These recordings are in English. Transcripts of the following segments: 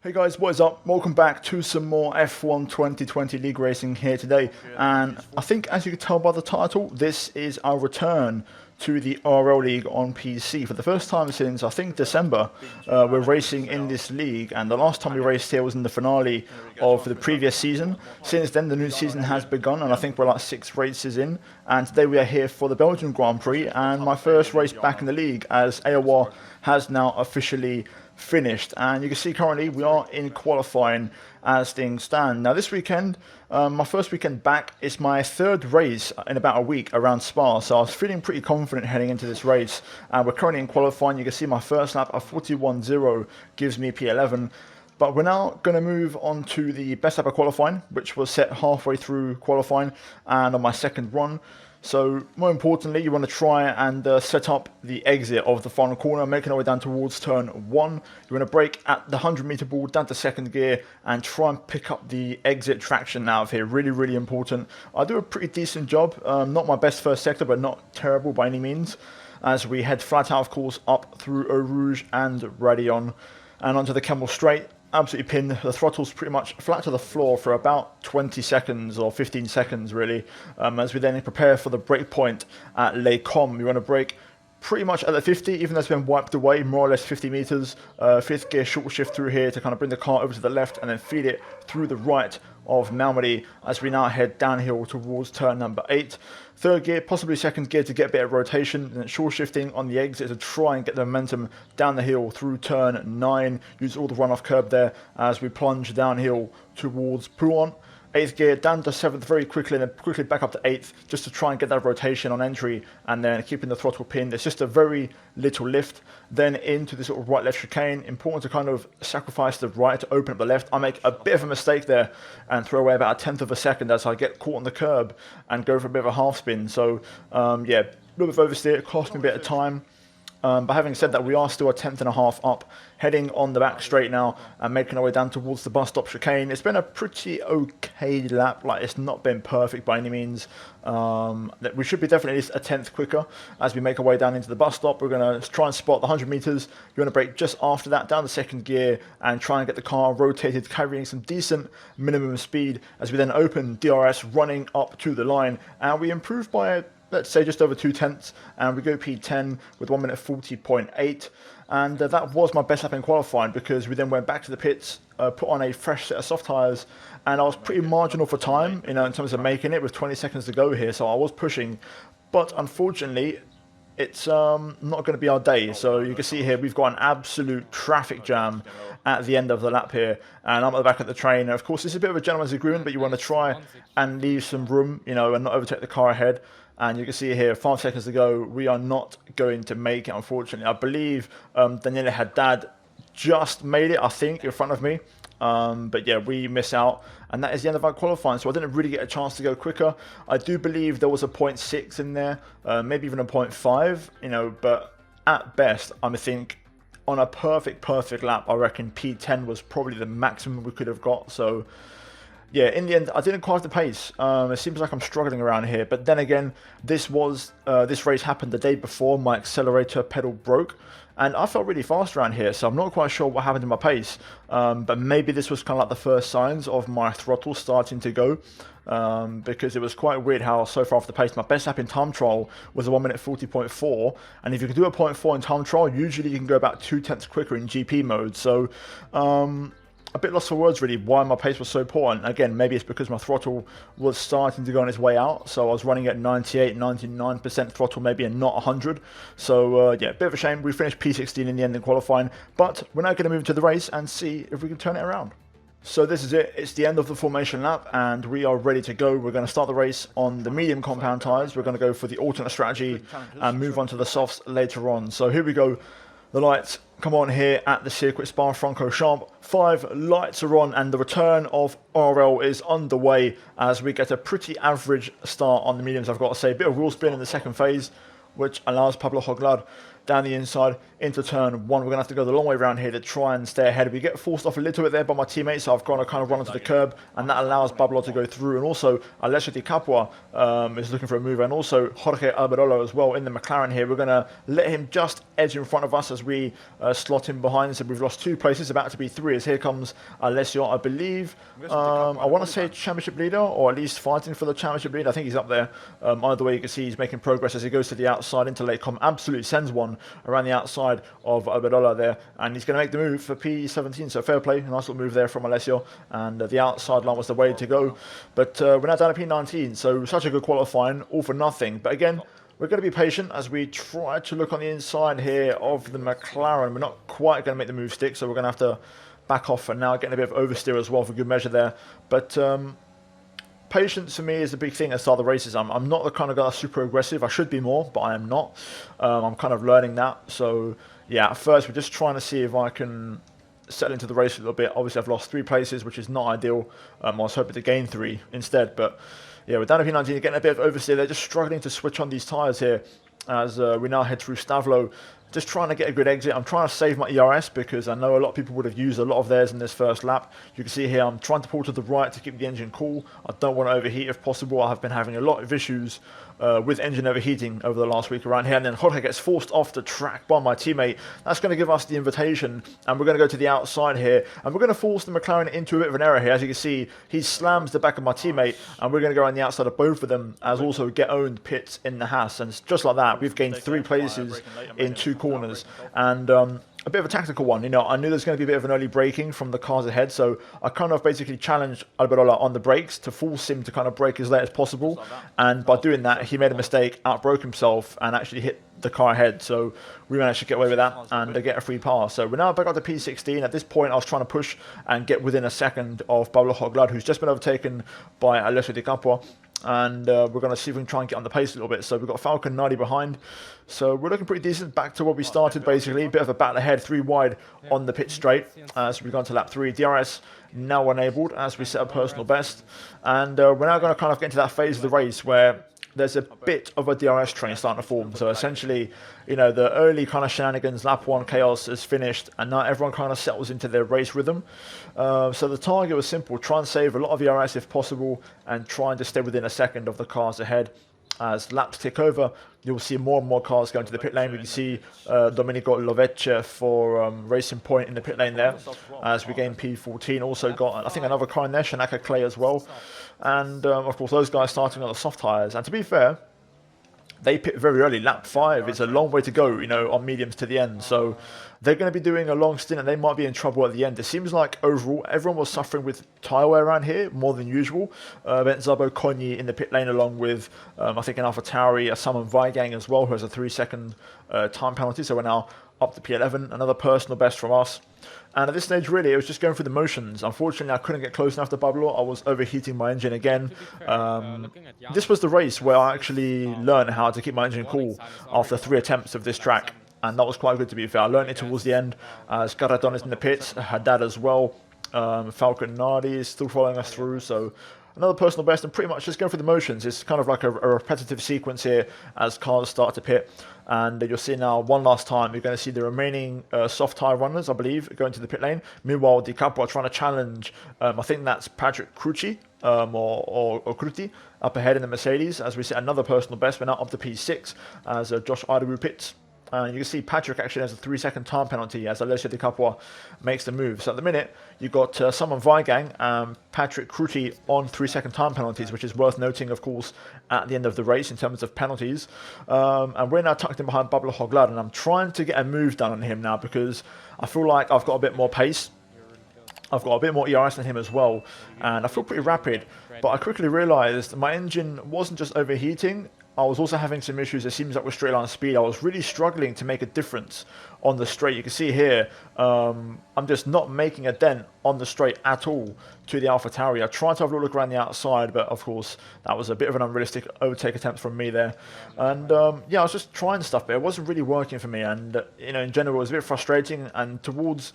Hey guys, what is up? Welcome back to some more F1 2020 League Racing here today. And I think, as you can tell by the title, this is our return to the ORL League on PC. For the first time since, I think, December, we're racing in this league. And the last time we raced here was in the finale of the previous season. Since then, the new season has begun, and I think we're like 6 races in. And today we are here for the Belgian Grand Prix, and my first race back in the league, as AOR has now officially finished. And you can see currently we are in qualifying as things stand. Now this weekend, my first weekend back, is my 3rd race in about a week around Spa, so I was feeling pretty confident heading into this race. And we're currently in qualifying. You can see my first lap of 41.0 gives me P11. But we're now going to move on to the best lap of qualifying, which was set halfway through qualifying and on my second run. So more importantly, you want to try and set up the exit of the final corner, making our way down towards turn 1. You want to brake at the 100-meter ball down to second gear and try and pick up the exit traction out of here. Really, really important. I do a pretty decent job. Not my best first sector, but not terrible by any means, as we head flat out, of course, up through Eau Rouge and Raidillon and onto the Camel Straight. Absolutely pinned. The throttle's pretty much flat to the floor for about 20 seconds or 15 seconds really, as we then prepare for the break point at Les Combes. We want to brake pretty much at the 50, even though it's been wiped away, more or less 50 meters. 5th gear short shift through here to kind of bring the car over to the left and then feed it through the right of Malmedy as we now head downhill towards turn number 8. 3rd gear, possibly 2nd gear to get a bit of rotation, and then short shifting on the exit to try and get the momentum down the hill through turn 9. Use all the runoff curb there as we plunge downhill towards Pouan. 8th gear down to 7th very quickly, and then quickly back up to 8th just to try and get that rotation on entry, and then keeping the throttle pinned. It's just a very little lift. Then into this sort of right left chicane. Important to kind of sacrifice the right to open up the left. I make a bit of a mistake there and throw away about 1/10 of a second as I get caught on the curb and go for a bit of a half spin. So yeah, a little bit of oversteer. It cost me a bit of time. But having said that, we are still 1/10.5 up, heading on the back straight now and making our way down towards the bus stop chicane. It's been a pretty okay lap. Like, it's not been perfect by any means. We should be definitely at least 1/10 quicker as we make our way down into the bus stop. We're going to try and spot the 100 meters. You want to brake just after that down to 2nd gear and try and get the car rotated, carrying some decent minimum speed as we then open DRS running up to the line, and we improve by, let's say, just over 2/10, and we go P10 with 1 minute 40.8, and that was my best lap in qualifying, because we then went back to the pits, put on a fresh set of soft tyres, and I was pretty marginal for time, in terms of making it with 20 seconds to go here, so I was pushing, but unfortunately it's not going to be our day. So you can see here we've got an absolute traffic jam at the end of the lap here, and I'm at the back of the train. And of course, this is a bit of a gentleman's agreement, but you want to try and leave some room, and not overtake the car ahead. And you can see here, 5 seconds to go, we are not going to make it, unfortunately. I believe Daniela Haddad just made it, I think, in front of me. But yeah, we miss out, and that is the end of our qualifying, so I didn't really get a chance to go quicker. I do believe there was a 0.6 in there, maybe even a 0.5, but at best, I think on a perfect lap, I reckon P10 was probably the maximum we could have got. So yeah, in the end, I didn't quite have the pace. It seems like I'm struggling around here, but then again, this race happened the day before my accelerator pedal broke, and I felt really fast around here, so I'm not quite sure what happened to my pace. But maybe this was kind of like the first signs of my throttle starting to go, because it was quite weird how so far off the pace. My best lap in time trial was a 1 minute 40.4, and if you can do a 0.4 in time trial, usually you can go about 2/10 quicker in GP mode. So a bit lost for words really why my pace was so poor, and again, maybe it's because my throttle was starting to go on its way out, so I was running at 98-99% throttle maybe, and not 100. So yeah, a bit of a shame. We finished P16 in the end in qualifying, but we're now going to move into the race and see if we can turn it around. So this is it. It's the end of the formation lap, and we are ready to go. We're going to start the race on the medium compound tyres. We're going to go for the alternate strategy and move on to the softs later on. So here we go. The lights come on here at the Circuit Spa-Francorchamps. 5 lights are on, and the return of ORL is underway as we get a pretty average start on the mediums, I've got to say. A bit of wheel spin in the second phase, which allows Pablo Joglar down the inside into turn 1. We're going to have to go the long way around here to try and stay ahead. We get forced off a little bit there by my teammates, so I've got to kind of run onto the curb, and that allows Babylon to go through. And also, Alessio Di Capua is looking for a move, and also Jorge Alberola as well in the McLaren here. We're going to let him just edge in front of us as we slot him behind. So we've lost 2 places, about to be 3, as here comes Alessio, I believe. I want to say championship leader, or at least fighting for the championship lead. I think he's up there. Either way, you can see he's making progress as he goes to the outside into late com. Absolutely sends one around the outside of Alberola there, and he's going to make the move for P17. So fair play, nice little move there from Alessio, and the outside line was the way to go. But we're now down to P19, so such a good qualifying, all for nothing. But again, we're going to be patient as we try to look on the inside here of the McLaren. We're not quite going to make the move stick, so we're going to have to back off for now, getting a bit of oversteer as well for good measure there. But patience for me is a big thing at the start of the races. I'm not the kind of guy that's super aggressive. I should be more, but I am not. I'm kind of learning that. So yeah, at first we're just trying to see if I can settle into the race a little bit. Obviously I've lost 3 places, which is not ideal. I was hoping to gain 3 instead, but yeah, we're down to P19, getting a bit of oversteer. They're just struggling to switch on these tyres here as we now head through Stavlo. Just trying to get a good exit. I'm trying to save my ERS because I know a lot of people would have used a lot of theirs in this first lap. You can see here I'm trying to pull to the right to keep the engine cool. I don't want to overheat if possible. I have been having a lot of issues with engine overheating over the last week around here. And then Jorge gets forced off the track by my teammate. That's going to give us the invitation. And we're going to go to the outside here. And we're going to force the McLaren into a bit of an error here. As you can see, he slams the back of my teammate. And we're going to go on the outside of both of them as also get owned pits in the Haas. And just like that, we've gained 3 places in 2 corners. And a bit of a tactical one, you know, I knew there's going to be a bit of an early braking from the cars ahead, so I kind of basically challenged Alberola on the brakes to force him to kind of brake as late as possible, and by doing that, he made a mistake, outbroke himself, and actually hit the car ahead, so we managed to get away with that and get a free pass. So we're now back up to P16. At this point, I was trying to push and get within a second of Pablo Joglad, who's just been overtaken by Alessio Di Capua. And we're going to see if we can try and get on the pace a little bit. So we've got Falcon 90 behind. So we're looking pretty decent, back to what we started basically. A bit of a battle ahead, 3 wide on the pit straight as we've gone to lap 3. DRS now enabled as we set a personal best. And we're now going to kind of get into that phase of the race where there's a bit of a DRS train starting to form. So essentially, you know, the early kind of shenanigans, lap 1 chaos is finished, and now everyone kind of settles into their race rhythm. So the target was simple: try and save a lot of ERS if possible, and trying to stay within a second of the cars ahead. As laps tick over, you'll see more and more cars going to the pit lane. We can see Domenico Lovecchia for Racing Point in the pit lane there as we gain P14. Also got, I think, another car in there, Shanaka Clay as well. And of course, those guys starting on the soft tyres. And to be fair, they pit very early, lap 5. It's a long way to go, you know, on mediums to the end. So they're going to be doing a long stint, and they might be in trouble at the end. It seems like overall everyone was suffering with tyre wear around here more than usual. Zabo Konyi in the pit lane, along with I think an AlphaTauri, a Salmon Weigang as well, who has a 3-second time penalty. So we're now up to P11, another personal best from us. And at this stage, really, it was just going through the motions. Unfortunately, I couldn't get close enough to Pablo. I was overheating my engine again. This was the race where I actually learned how to keep my engine cool after 3 attempts of this track. And that was quite good, to be fair. I learned it towards the end. Scaradon is in the pits, Haddad as well. Falcon Nardi is still following us through. So another personal best, and pretty much just going through the motions. It's kind of like a repetitive sequence here as cars start to pit. And you'll see now one last time, you're going to see the remaining soft tyre runners, I believe, going to the pit lane. Meanwhile, Di Capua are trying to challenge, I think that's Patrick Cruci, or Cruti, up ahead in the Mercedes, as we see another personal best. We're now up to P6 as Josh Idaru pits. And you can see Patrick actually has a 3-second time penalty as Alessio Di Capua makes the move. So at the minute, you've got Salmon Weigang and Patrick Cruti on 3-second time penalties, which is worth noting, of course, at the end of the race in terms of penalties. And we're now tucked in behind Pablo Joglad, and I'm trying to get a move done on him now because I feel like I've got a bit more pace. I've got a bit more ERS than him as well, and I feel pretty rapid. But I quickly realised my engine wasn't just overheating, I was also having some issues, it seems like, with straight line speed. I was really struggling to make a difference on the straight. You can see here, I'm just not making a dent on the straight at all to the AlphaTauri. I tried to have a look around the outside, but of course, that was a bit of an unrealistic overtake attempt from me there. And yeah, I was just trying stuff, but it wasn't really working for me. And, you know, in general, it was a bit frustrating. And towards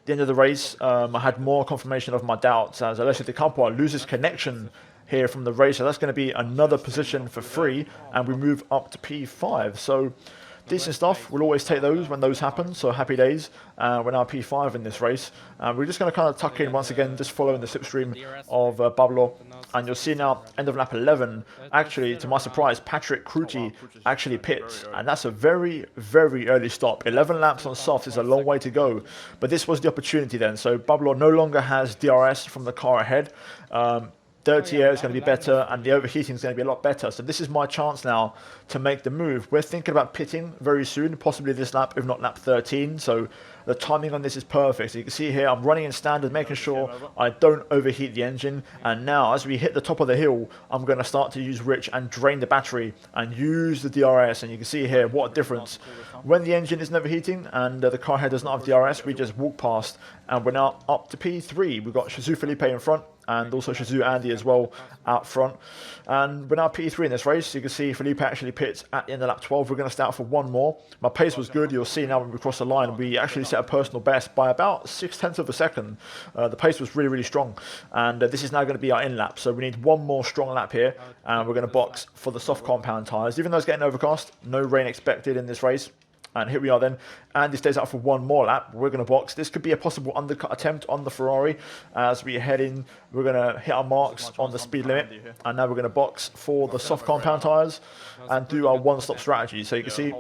the end of the race, I had more confirmation of my doubts as Alessio Di Capua loses connection here from the race. So that's going to be another position for free, and we move up to P5. So decent stuff. We'll always take those when those happen, so happy days. We're now P5 in this race. We're just going to kind of tuck in once again, just following the slipstream of Pablo. And you'll see now, end of lap 11, actually, to my surprise, Patrick Cruti actually pits. And that's a very, very early stop. 11 laps on soft is a long way to go. But this was the opportunity then. So Pablo no longer has DRS from the car ahead. Dirty air is going to be better, and the overheating is going to be a lot better. So this is my chance now to make the move. We're thinking about pitting very soon, possibly this lap, if not lap 13. So the timing on this is perfect. So you can see here, I'm running in standard, making sure I don't overheat the engine. And now, as we hit the top of the hill, I'm going to start to use rich and drain the battery and use the DRS. And you can see here what a difference. When the engine isn't overheating and the car head does not have DRS, we just walk past, and we're now up to P3. We've got Shizou Felipe in front, and also Shizou Andy as well out front. And we're now P3 in this race. You can see Felipe actually pits at the end of lap 12. We're going to start for one more. My pace was good. You'll see now when we cross the line, we actually set a personal best by about 0.6 of a second. The pace was really, really strong. And this is now going to be our in lap. So we need one more strong lap here. And we're going to box for the soft compound tyres. Even though it's getting overcast, no rain expected in this race. And here we are then. Andy stays out for one more lap. We're going to box. This could be a possible undercut attempt on the Ferrari. As we head in, we're going to hit our marks on the speed limit. And now we're going to box for the soft compound tyres and do our one-stop strategy. So you can see,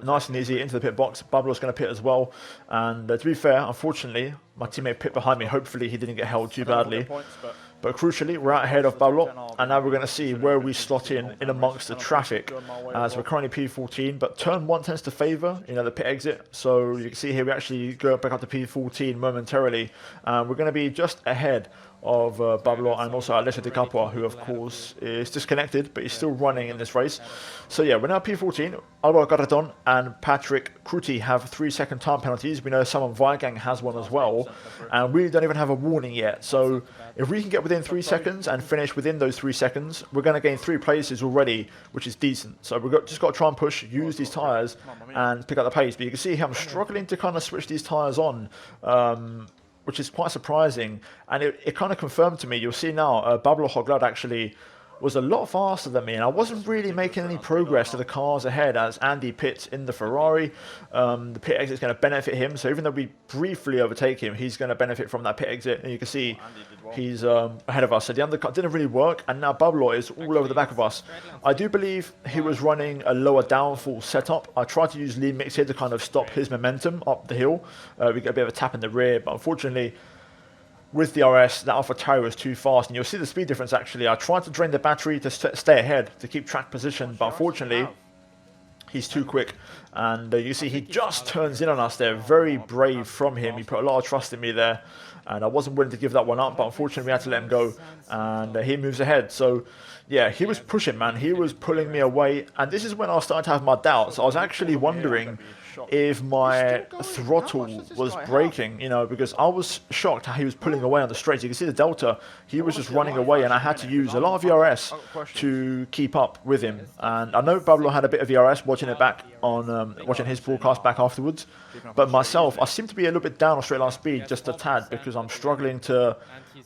nice and easy into the pit box. Pablo's going to pit as well. And to be fair, unfortunately, my teammate pit behind me. Hopefully he didn't get held too badly. But crucially, we're out ahead of Pablo, and now we're going to see where we slot in amongst the traffic, as we're currently P14, but turn 1 tends to favour, the pit exit. So you can see here we actually go back up to P14 momentarily. We're going to be just ahead of Pablo and also Alessio Di Capua, who of course is disconnected, but he's still running in this race. So yeah, we're now P14. Alvaro Carreton and Patrick Cruti have 3-second time penalties. We know Simon Weigang has one as well, and we don't even have a warning yet. So if we can get within 3 seconds and finish within those 3 seconds, we're going to gain 3 places already, which is decent. So we've just got to try and push, use these tyres and pick up the pace. But you can see here I'm struggling to kind of switch these tyres on, which is quite surprising. And it kind of confirmed to me, you'll see now, Pablo Joglad actually was a lot faster than me, and I wasn't really making any progress to the cars ahead as Andy pits in the Ferrari. The pit exit is going to benefit him, so even though we briefly overtake him, he's going to benefit from that pit exit, and you can see he's ahead of us. So the undercut didn't really work, and now Pablo is all over the back of us. I do believe he was running a lower downfall setup. I tried to use lean mix here to kind of stop his momentum up the hill. We get a bit of a tap in the rear, but unfortunately, with the RS, that AlphaTauri was too fast, and you'll see the speed difference actually. I tried to drain the battery to stay ahead, to keep track position, but unfortunately, he's too quick. And you see he just turns in on us there. Very brave from him. He put a lot of trust in me there, and I wasn't willing to give that one up, but unfortunately we had to let him go, and he moves ahead. So yeah, he was pushing, man. He was pulling me away, and this is when I was starting to have my doubts. I was actually wondering if my throttle was braking, because I was shocked how he was pulling away on the straight. You can see the delta, he was just running away, and I had to use a lot of ERS to keep up with him. And I know Pablo had a bit of ERS watching it back on, watching his broadcast back afterwards, but myself, I seem to be a little bit down on straight line speed, just a tad, because I'm struggling to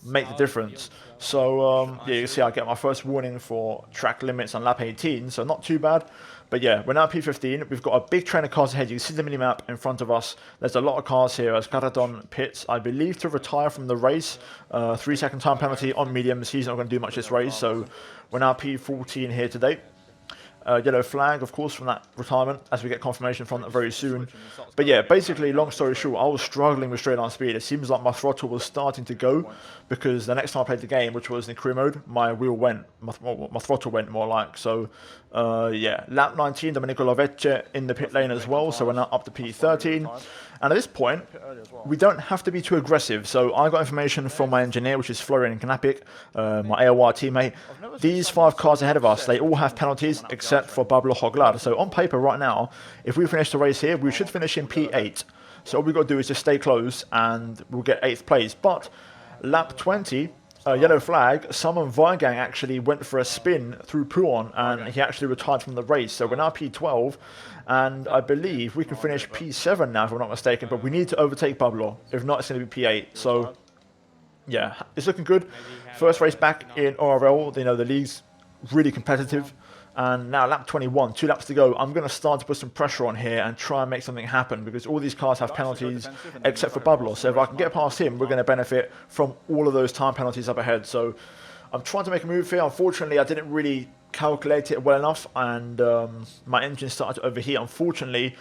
make the difference. So yeah, you can see I get my first warning for track limits on lap 18, so not too bad. But yeah, we're now P15. We've got a big train of cars ahead. You can see the minimap in front of us. There's a lot of cars here as Carreton pits, I believe, to retire from the race. 3-second time penalty on mediums. He's not going to do much this race. So we're now P14 here today. Yellow flag, of course, from that retirement, as we get confirmation from that very soon. But yeah, basically, long story short, I was struggling with straight line speed. It seems like my throttle was starting to go, because the next time I played the game, which was in career mode, my wheel went, my throttle went more like. So yeah, lap 19, Domenico Lovecce in the pit lane as well, so we're now up to P13. And at this point, we don't have to be too aggressive. So I got information from my engineer, which is Florian Knapik, my AOR teammate. These 5 cars ahead of us, they all have penalties except for Pablo Joglad. So on paper right now, if we finish the race here, we should finish in P8. So all we've got to do is just stay close and we'll get 8th place. But lap 20, yellow flag, Simon Weigang actually went for a spin through Pouon, and he actually retired from the race. So we're now P12, and I believe we can finish P7 now if I'm not mistaken, but we need to overtake Pablo. If not, it's going to be P8. So yeah, it's looking good. First race back in ORL, the league's really competitive. And now lap 21, 2 laps to go. I'm going to start to put some pressure on here and try and make something happen, because all these cars have penalties except for Pablo. So if I can get past him, we're going to benefit from all of those time penalties up ahead. So I'm trying to make a move here. Unfortunately, I didn't really calculate it well enough, and my engine started to overheat, unfortunately,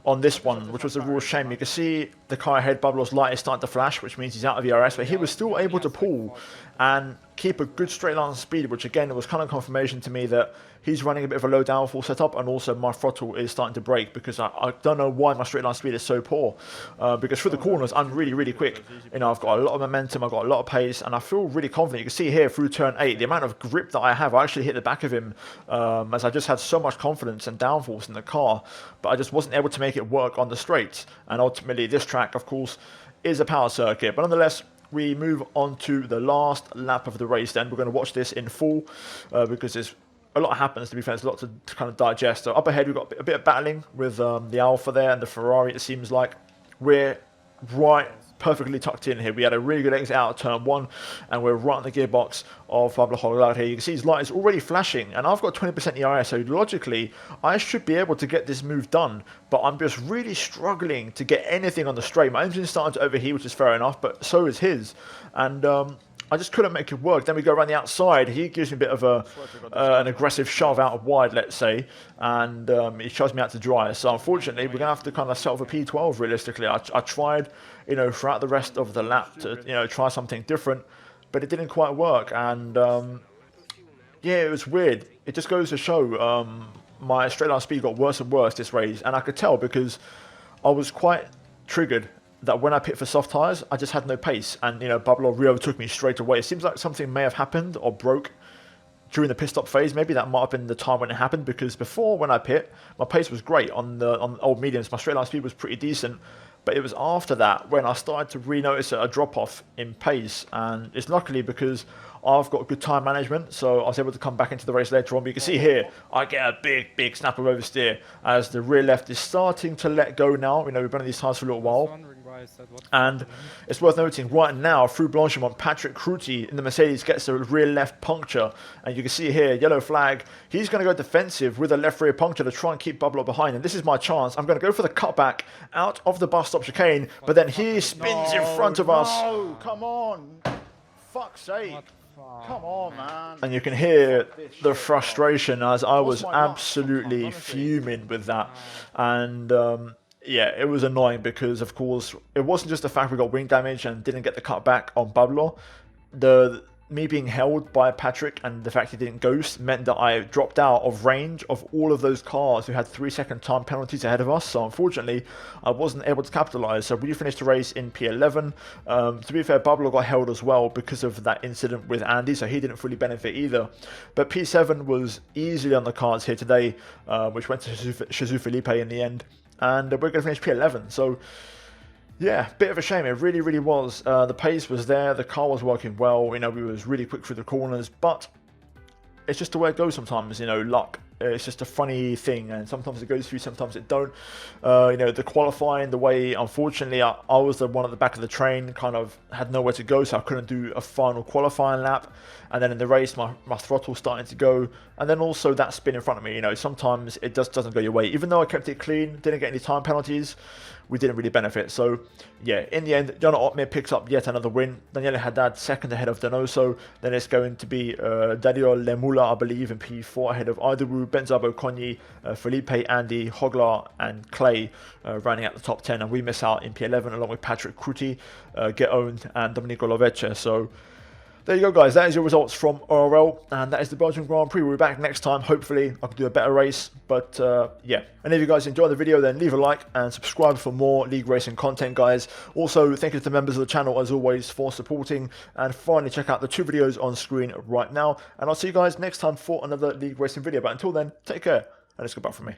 on this one, which was a real shame. You can see the car ahead, Pablo's light is starting to flash, which means he's out of ERS, but he was still able to pull and keep a good straight line speed, which again was kind of confirmation to me that he's running a bit of a low downforce setup, and also my throttle is starting to break, because I don't know why my straight line speed is so poor, because through the corners I'm really quick. You know, I've got a lot of momentum, I've got a lot of pace, and I feel really confident. You can see here through turn 8 the amount of grip that I have. I actually hit the back of him, as I just had so much confidence and downforce in the car, but I just wasn't able to make it work on the straights. And ultimately this track, of course, is a power circuit, but nonetheless we move on to the last lap of the race. Then we're going to watch this in full, because there's a lot happens, to be fair. There's a lot to kind of digest. So up ahead we've got a bit of battling with the Alfa there and the Ferrari. It seems like we're right perfectly tucked in here. We had a really good exit out of turn 1, and we're right on the gearbox of Pablo Joglar here. You can see his light is already flashing, and I've got 20% ERS, so logically I should be able to get this move done, but I'm just really struggling to get anything on the straight. My engine's starting to overheat, which is fair enough, but so is his, and I just couldn't make it work. Then we go around the outside. He gives me a bit of an aggressive shove out of wide, let's say, and he shoves me out to dry. So unfortunately, we're going to have to kind of settle for P12 realistically. I tried, you know, throughout the rest of the lap to, you know, try something different, but it didn't quite work. And yeah, it was weird. It just goes to show my straight line speed got worse and worse this race, and I could tell because I was quite triggered that when I pit for soft tyres, I just had no pace, and you know, Pablo overtook me straight away. It seems like something may have happened or broke during the pit stop phase. Maybe that might have been the time when it happened, because before, when I pit, my pace was great on old mediums. My straight line speed was pretty decent, but it was after that when I started to re-notice a drop off in pace, and it's luckily because I've got good time management, so I was able to come back into the race later on. But you can see here, I get a big snap of oversteer as the rear left is starting to let go now. You know, we've been on these tyres for a little while. And it's worth noting right now, through Blanchimont, Patrick Cruti in the Mercedes gets a rear left puncture. And you can see here, yellow flag. He's going to go defensive with a left rear puncture to try and keep Pablo behind. And this is my chance. I'm going to go for the cutback out of the bus stop chicane. But then he spins in front of us. No, come on. Fuck's sake. Come on, man. And you can hear the frustration, as I was absolutely fuming with that. And yeah, it was annoying because, of course, it wasn't just the fact we got wing damage and didn't get the cutback on Pablo. Me being held by Patrick and the fact he didn't ghost meant that I dropped out of range of all of those cars who had 3-second time penalties ahead of us. So unfortunately, I wasn't able to capitalize. So we finished the race in P11. To be fair, Pablo got held as well because of that incident with Andy, so he didn't fully benefit either. But P7 was easily on the cards here today, which went to Shizou Felipe in the end. And we're going to finish P11. So yeah, bit of a shame. It really was. The pace was there. The car was working well. You know, we was really quick through the corners, but it's just the way it goes sometimes. You know, luck. It's just a funny thing, and sometimes it goes through, sometimes it don't. You know, the qualifying, the way, unfortunately, I was the one at the back of the train, kind of had nowhere to go, so I couldn't do a final qualifying lap. And then in the race, my throttle starting to go, and then also that spin in front of me. You know, sometimes it just doesn't go your way. Even though I kept it clean, didn't get any time penalties, we didn't really benefit. So yeah, in the end, Jan Otmir picks up yet another win. Daniele Haddad second ahead of Donoso. Then it's going to be Dario Lemula, I believe, in P4 ahead of Idaru, Benzabo Konyi, Felipe, Andy, Hoglar, and Clay running at the top 10. And we miss out in P11 along with Patrick Cruti, Get Owned, and Domenico Lovecce. So there you go, guys. That is your results from ORL, and that is the Belgian Grand Prix. We'll be back next time. Hopefully, I can do a better race. But yeah, and if you guys enjoyed the video, then leave a like and subscribe for more league racing content, guys. Also, thank you to the members of the channel, as always, for supporting. And finally, check out the 2 videos on screen right now. And I'll see you guys next time for another league racing video. But until then, take care, and it's goodbye from me.